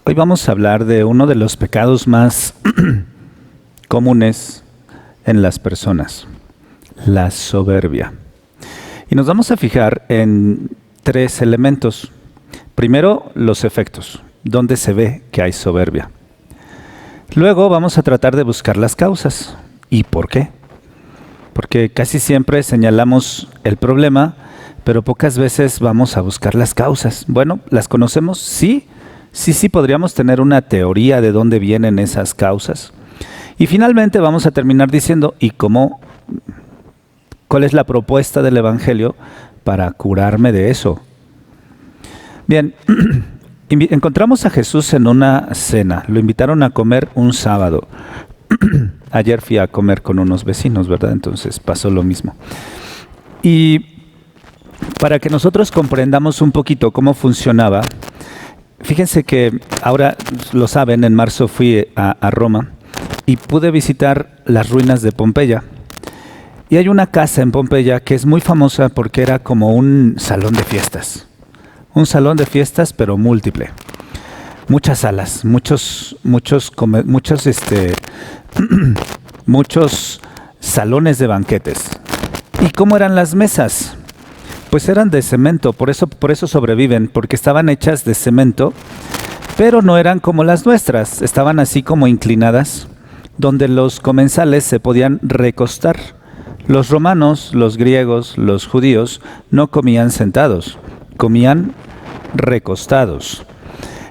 Hoy vamos a hablar de uno de los pecados más comunes en las personas, la soberbia. Y nos vamos a fijar en 3 elementos. Primero, los efectos, dónde se ve que hay soberbia. Luego vamos a tratar de buscar las causas. ¿Y por qué? Porque casi siempre señalamos el problema, pero pocas veces vamos a buscar las causas. Bueno, ¿las conocemos? Sí, podríamos tener una teoría de dónde vienen esas causas. Y finalmente vamos a terminar diciendo, ¿cuál es la propuesta del Evangelio para curarme de eso? Bien, encontramos a Jesús en una cena. Lo invitaron a comer un sábado. Ayer fui a comer con unos vecinos, ¿verdad? Entonces pasó lo mismo. Y para que nosotros comprendamos un poquito cómo funcionaba, fíjense que ahora lo saben, en marzo fui a Roma y pude visitar las ruinas de Pompeya. Y hay una casa en Pompeya que es muy famosa porque era como un salón de fiestas. Un salón de fiestas, pero múltiple. Muchas salas, muchos salones de banquetes. ¿Y cómo eran las mesas? Pues eran de cemento, por eso sobreviven, porque estaban hechas de cemento, pero no eran como las nuestras, estaban así como inclinadas, donde los comensales se podían recostar. Los romanos, los griegos, los judíos no comían sentados, comían recostados.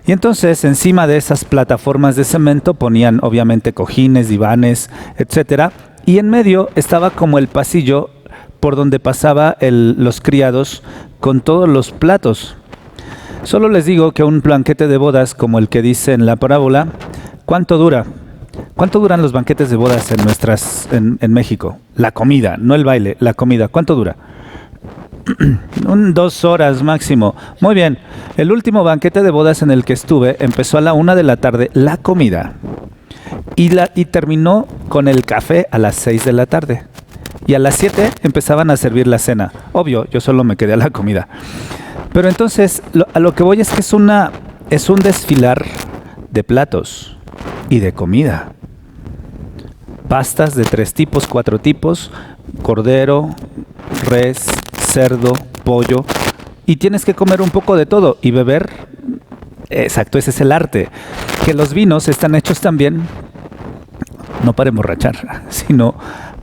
Y entonces encima de esas plataformas de cemento ponían obviamente cojines, divanes, etcétera, y en medio estaba como el pasillo por donde pasaba los criados con todos los platos. Solo les digo que un banquete de bodas como el que dice en la parábola, ¿cuánto dura? ¿Cuánto duran los banquetes de bodas en México? La comida, no el baile, la comida. ¿Cuánto dura? 2 horas máximo. Muy bien, el último banquete de bodas en el que estuve empezó a la 1 de la tarde la comida y terminó con el café a las 6 de la tarde. Y a las 7 empezaban a servir la cena. Obvio, yo solo me quedé a la comida. Pero entonces, a lo que voy es que es un desfilar de platos y de comida. Pastas de 3 tipos, 4 tipos, cordero, res, cerdo, pollo, y tienes que comer un poco de todo y beber. Exacto, ese es el arte. Que los vinos están hechos también, no para emborrachar, sino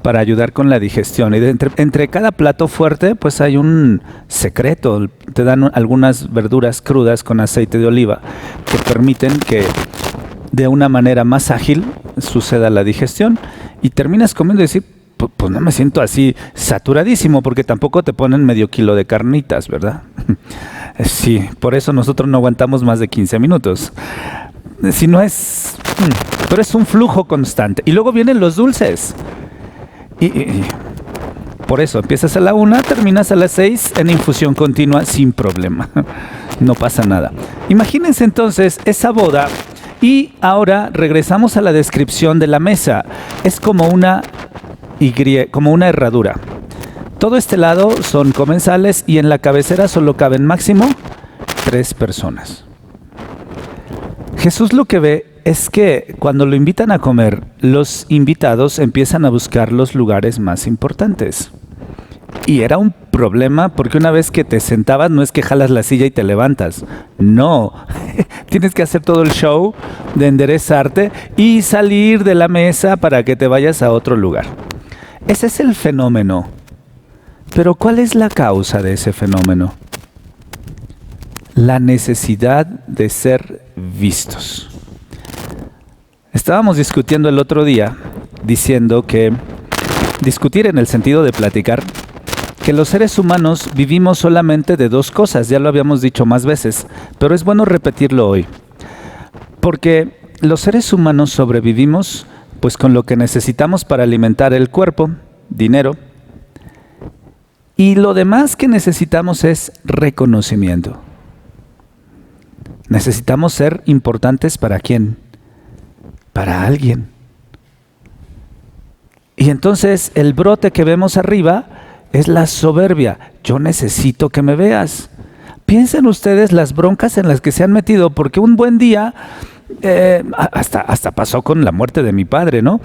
para ayudar con la digestión. Y entre cada plato fuerte, pues hay un secreto. Te dan algunas verduras crudas con aceite de oliva que permiten que de una manera más ágil suceda la digestión. Y terminas comiendo y decir, pues no me siento así saturadísimo, porque tampoco te ponen medio kilo de carnitas, ¿verdad? Sí, por eso nosotros no aguantamos más de 15 minutos. Si no es... Pero es un flujo constante. Y luego vienen los dulces. Y por eso empiezas a la 1, terminas a las 6 en infusión continua sin problema. No pasa nada. Imagínense entonces esa boda. Y ahora regresamos a la descripción de la mesa. Es como una herradura. Todo este lado son comensales y en la cabecera solo caben máximo 3 personas. Jesús lo que ve es que cuando lo invitan a comer, los invitados empiezan a buscar los lugares más importantes. Y era un problema porque una vez que te sentabas no es que jalas la silla y te levantas. No, tienes que hacer todo el show de enderezarte y salir de la mesa para que te vayas a otro lugar. Ese es el fenómeno. Pero ¿cuál es la causa de ese fenómeno? La necesidad de ser vistos. Estábamos discutiendo el otro día, discutir en el sentido de platicar, que los seres humanos vivimos solamente de 2 cosas, ya lo habíamos dicho más veces, pero es bueno repetirlo hoy. Porque los seres humanos sobrevivimos pues con lo que necesitamos para alimentar el cuerpo, dinero, y lo demás que necesitamos es reconocimiento. Necesitamos ser importantes ¿para quién? Para alguien. Y entonces el brote que vemos arriba es la soberbia. Yo necesito que me veas. Piensen ustedes las broncas en las que se han metido, porque un buen día, hasta pasó con la muerte de mi padre, ¿no?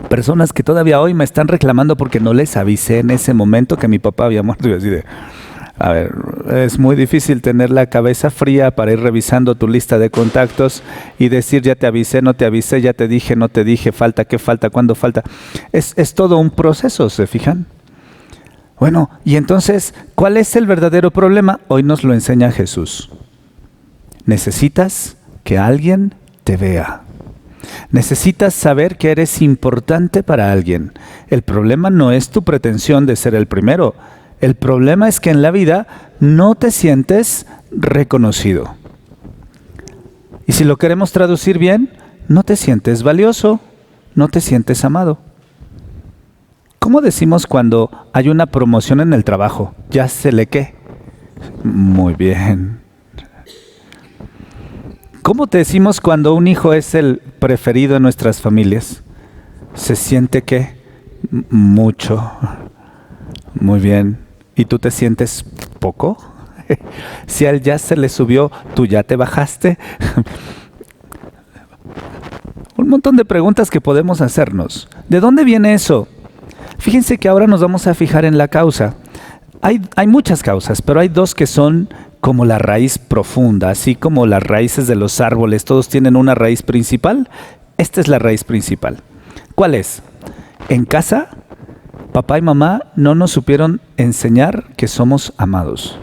Personas que todavía hoy me están reclamando porque no les avisé en ese momento que mi papá había muerto. Y así de, a ver, es muy difícil tener la cabeza fría para ir revisando tu lista de contactos y decir ya te avisé, no te avisé, ya te dije, no te dije, falta, qué falta, cuándo falta. Es todo un proceso, ¿se fijan? Bueno, y entonces, ¿cuál es el verdadero problema? Hoy nos lo enseña Jesús. Necesitas que alguien te vea. Necesitas saber que eres importante para alguien. El problema no es tu pretensión de ser el primero. El problema es que en la vida no te sientes reconocido. Y si lo queremos traducir bien, no te sientes valioso, no te sientes amado. ¿Cómo decimos cuando hay una promoción en el trabajo? ¿Ya se le qué? Muy bien. ¿Cómo te decimos cuando un hijo es el preferido en nuestras familias? ¿Se siente qué? Mucho. Muy bien. ¿Y tú te sientes poco? Si a él ya se le subió, ¿tú ya te bajaste? Un montón de preguntas que podemos hacernos. ¿De dónde viene eso? Fíjense que ahora nos vamos a fijar en la causa. Hay muchas causas, pero hay dos que son como la raíz profunda, así como las raíces de los árboles, todos tienen una raíz principal. Esta es la raíz principal. ¿Cuál es? En casa, papá y mamá no nos supieron enseñar que somos amados.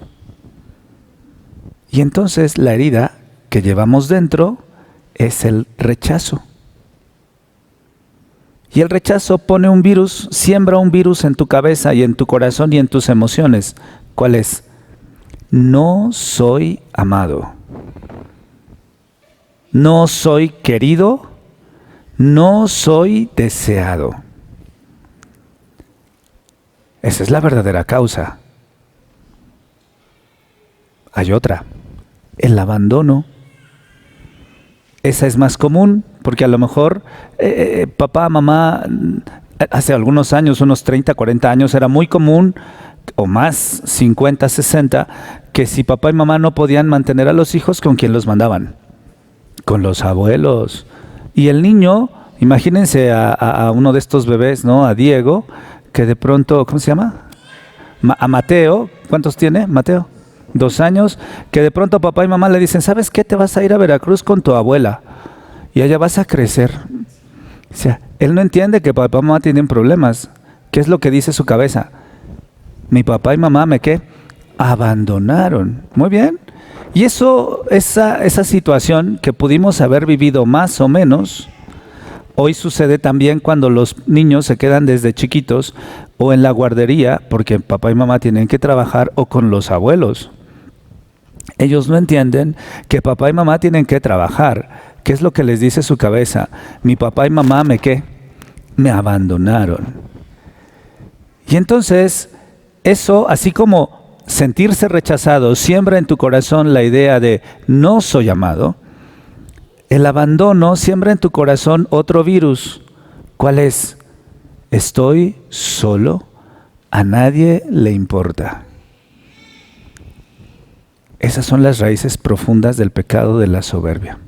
Y entonces la herida que llevamos dentro es el rechazo. Y el rechazo pone un virus, siembra un virus en tu cabeza y en tu corazón y en tus emociones. ¿Cuál es? No soy amado. No soy querido. No soy deseado. Esa es la verdadera causa. Hay otra, el abandono. Esa es más común, porque a lo mejor papá, mamá, hace algunos años, unos 30, 40 años, era muy común, o más, 50, 60, que si papá y mamá no podían mantener a los hijos, ¿con quién los mandaban? Con los abuelos. Y el niño, imagínense a uno de estos bebés, ¿no? A Diego, que de pronto, ¿cómo se llama? A Mateo, ¿cuántos tiene Mateo? 2 años, que de pronto papá y mamá le dicen, ¿sabes qué? Te vas a ir a Veracruz con tu abuela y allá vas a crecer. O sea, él no entiende que papá y mamá tienen problemas. ¿Qué es lo que dice su cabeza? Mi papá y mamá me ¿qué? Abandonaron. Muy bien. Y esa situación que pudimos haber vivido más o menos, hoy sucede también cuando los niños se quedan desde chiquitos o en la guardería, porque papá y mamá tienen que trabajar, o con los abuelos. Ellos no entienden que papá y mamá tienen que trabajar. ¿Qué es lo que les dice su cabeza? Mi papá y mamá me ¿qué? Me abandonaron. Y entonces, eso, así como sentirse rechazado, siembra en tu corazón la idea de no soy amado. El abandono siembra en tu corazón otro virus. ¿Cuál es? Estoy solo, a nadie le importa. Esas son las raíces profundas del pecado de la soberbia.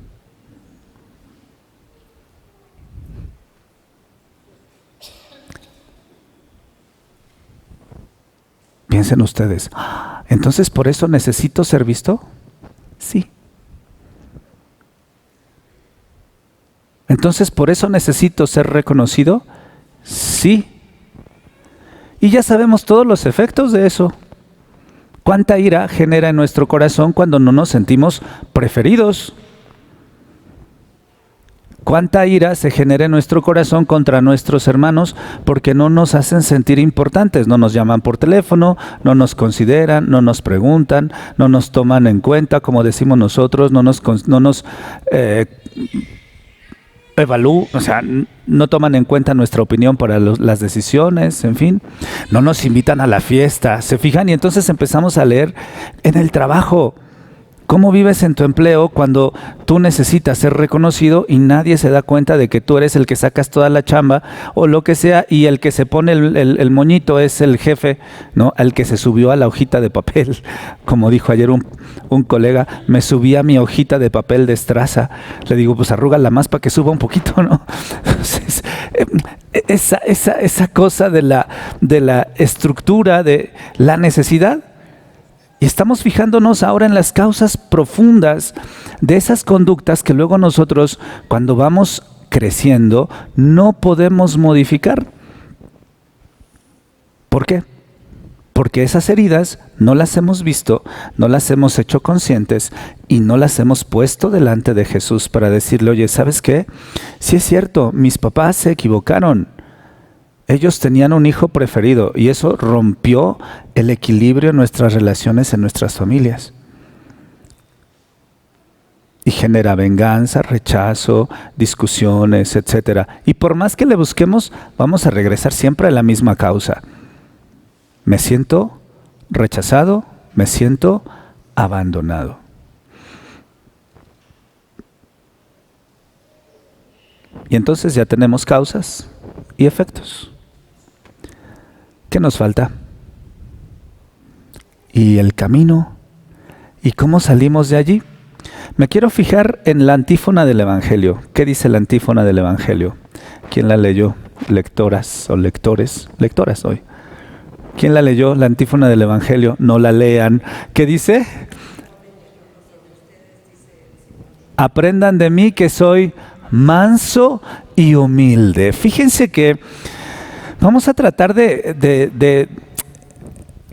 Piensen ustedes, ¿entonces por eso necesito ser visto? Sí. ¿Entonces por eso necesito ser reconocido? Sí. Y ya sabemos todos los efectos de eso. ¿Cuánta ira genera en nuestro corazón cuando no nos sentimos preferidos? ¿Cuánta ira se genera en nuestro corazón contra nuestros hermanos porque no nos hacen sentir importantes? No nos llaman por teléfono, no nos consideran, no nos preguntan, no nos toman en cuenta, como decimos nosotros, no nos evalúan, o sea, no toman en cuenta nuestra opinión para las decisiones, en fin. No nos invitan a la fiesta, ¿se fijan? Y entonces empezamos a leer en el trabajo. ¿Cómo vives en tu empleo cuando tú necesitas ser reconocido y nadie se da cuenta de que tú eres el que sacas toda la chamba o lo que sea, y el que se pone el moñito es el jefe, ¿no? Al que se subió a la hojita de papel? Como dijo ayer un colega, me subí a mi hojita de papel de estraza. Le digo, pues arrúgala más para que suba un poquito, ¿no? Entonces, esa cosa de la estructura, de la necesidad. Y estamos fijándonos ahora en las causas profundas de esas conductas que luego nosotros, cuando vamos creciendo, no podemos modificar. ¿Por qué? Porque esas heridas no las hemos visto, no las hemos hecho conscientes y no las hemos puesto delante de Jesús para decirle, oye, ¿sabes qué? Sí es cierto, mis papás se equivocaron. Ellos tenían un hijo preferido y eso rompió el equilibrio en nuestras relaciones, en nuestras familias. Y genera venganza, rechazo, discusiones, etc. Y por más que le busquemos, vamos a regresar siempre a la misma causa. Me siento rechazado, me siento abandonado. Y entonces ya tenemos causas y efectos. ¿Qué nos falta? ¿Y el camino? ¿Y cómo salimos de allí? Me quiero fijar en la antífona del Evangelio. ¿Qué dice la antífona del Evangelio? ¿Quién la leyó? Lectoras o lectores. Lectoras hoy. ¿Quién la leyó? La antífona del Evangelio. No la lean. ¿Qué dice? Aprendan de mí que soy manso y humilde. Fíjense que vamos a tratar de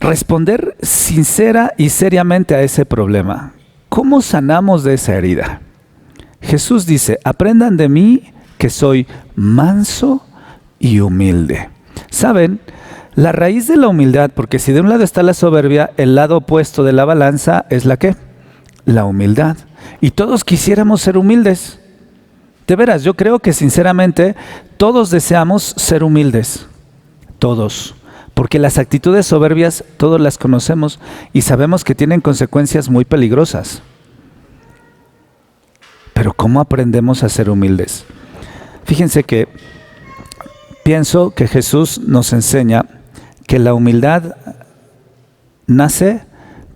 responder sincera y seriamente a ese problema. ¿Cómo sanamos de esa herida? Jesús dice, aprendan de mí que soy manso y humilde. ¿Saben? La raíz de la humildad, porque si de un lado está la soberbia, el lado opuesto de la balanza es la ¿qué? La humildad. Y todos quisiéramos ser humildes. De veras, yo creo que sinceramente todos deseamos ser humildes. Todos. Porque las actitudes soberbias todos las conocemos y sabemos que tienen consecuencias muy peligrosas. Pero ¿cómo aprendemos a ser humildes? Fíjense que pienso que Jesús nos enseña que la humildad nace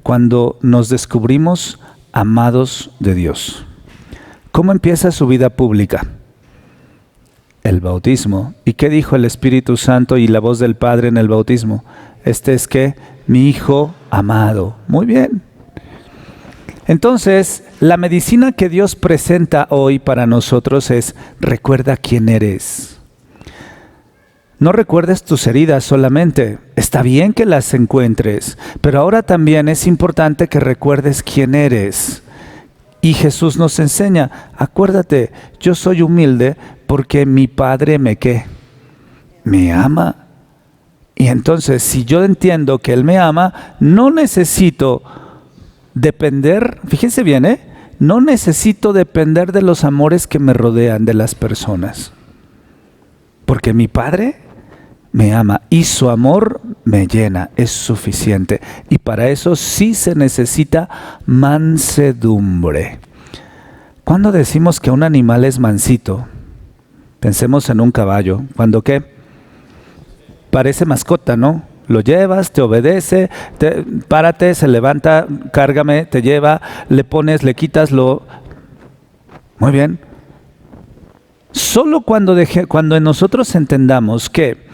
cuando nos descubrimos amados de Dios. ¿Cómo empieza su vida pública? El bautismo. ¿Y qué dijo el Espíritu Santo y la voz del Padre en el bautismo? Este es que mi Hijo amado. Muy bien. Entonces, la medicina que Dios presenta hoy para nosotros es: recuerda quién eres. No recuerdes tus heridas solamente. Está bien que las encuentres, pero ahora también es importante que recuerdes quién eres. Y Jesús nos enseña, acuérdate, yo soy humilde porque mi Padre ¿qué? Me ama. Y entonces, si yo entiendo que Él me ama, no necesito depender, fíjense bien, no necesito depender de los amores que me rodean, de las personas. Porque mi Padre me ama y su amor me llena, es suficiente. Y para eso sí se necesita mansedumbre. ¿Cuándo decimos que un animal es mansito? Pensemos en un caballo. ¿Cuándo qué? Parece mascota, ¿no? Lo llevas, te obedece, párate, se levanta, cárgame, te lleva, le pones, le quitas, Muy bien. Solo cuando nosotros entendamos que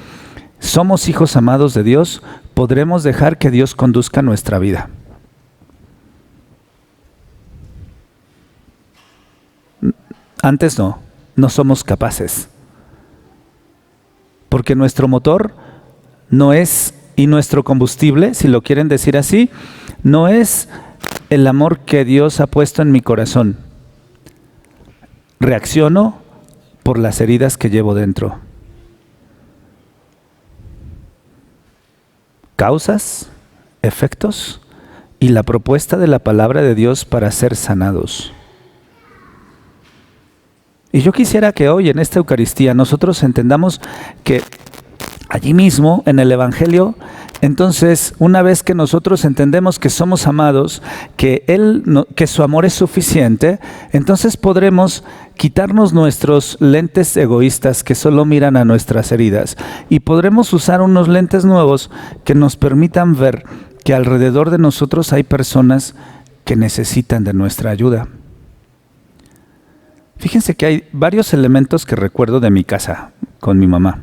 somos hijos amados de Dios, podremos dejar que Dios conduzca nuestra vida. Antes no somos capaces. Porque nuestro motor no es, y nuestro combustible, si lo quieren decir así, no es el amor que Dios ha puesto en mi corazón. Reacciono por las heridas que llevo dentro. Causas, efectos y la propuesta de la palabra de Dios para ser sanados. Y yo quisiera que hoy en esta Eucaristía nosotros entendamos que allí mismo en el Evangelio Entonces, una vez que nosotros entendemos que somos amados, que su amor es suficiente, entonces podremos quitarnos nuestros lentes egoístas que solo miran a nuestras heridas y podremos usar unos lentes nuevos que nos permitan ver que alrededor de nosotros hay personas que necesitan de nuestra ayuda. Fíjense que hay varios elementos que recuerdo de mi casa con mi mamá,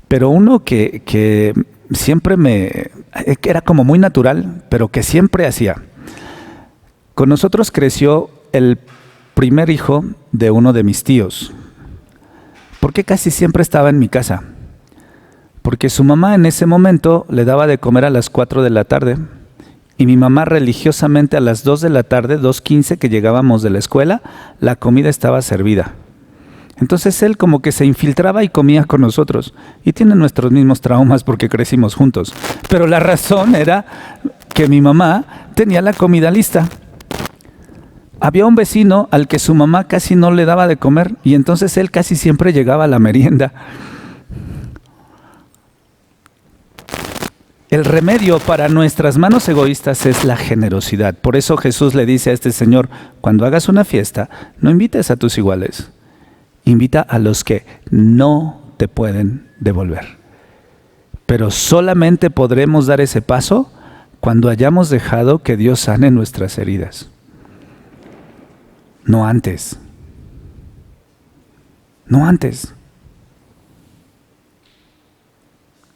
pero uno que siempre que era como muy natural, pero que siempre hacía. Con nosotros creció el primer hijo de uno de mis tíos. ¿Por qué casi siempre estaba en mi casa? Porque su mamá en ese momento le daba de comer a las 4 de la tarde y mi mamá religiosamente a las 2 de la tarde, 2:15 que llegábamos de la escuela, la comida estaba servida. Entonces él como que se infiltraba y comía con nosotros. Y tiene nuestros mismos traumas porque crecimos juntos. Pero la razón era que mi mamá tenía la comida lista. Había un vecino al que su mamá casi no le daba de comer y entonces él casi siempre llegaba a la merienda. El remedio para nuestras manos egoístas es la generosidad. Por eso Jesús le dice a este señor, cuando hagas una fiesta, no invites a tus iguales. Invita a los que no te pueden devolver. Pero solamente podremos dar ese paso cuando hayamos dejado que Dios sane nuestras heridas. No antes. No antes.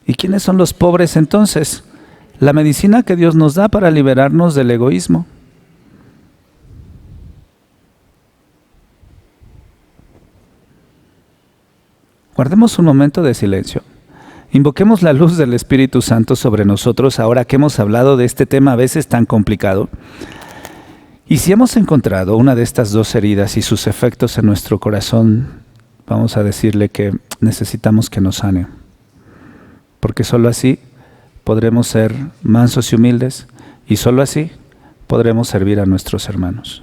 ¿Y quiénes son los pobres entonces? La medicina que Dios nos da para liberarnos del egoísmo. Guardemos un momento de silencio. Invoquemos la luz del Espíritu Santo sobre nosotros ahora que hemos hablado de este tema a veces tan complicado. Y si hemos encontrado una de estas dos heridas y sus efectos en nuestro corazón, vamos a decirle que necesitamos que nos sane. Porque solo así podremos ser mansos y humildes y solo así podremos servir a nuestros hermanos.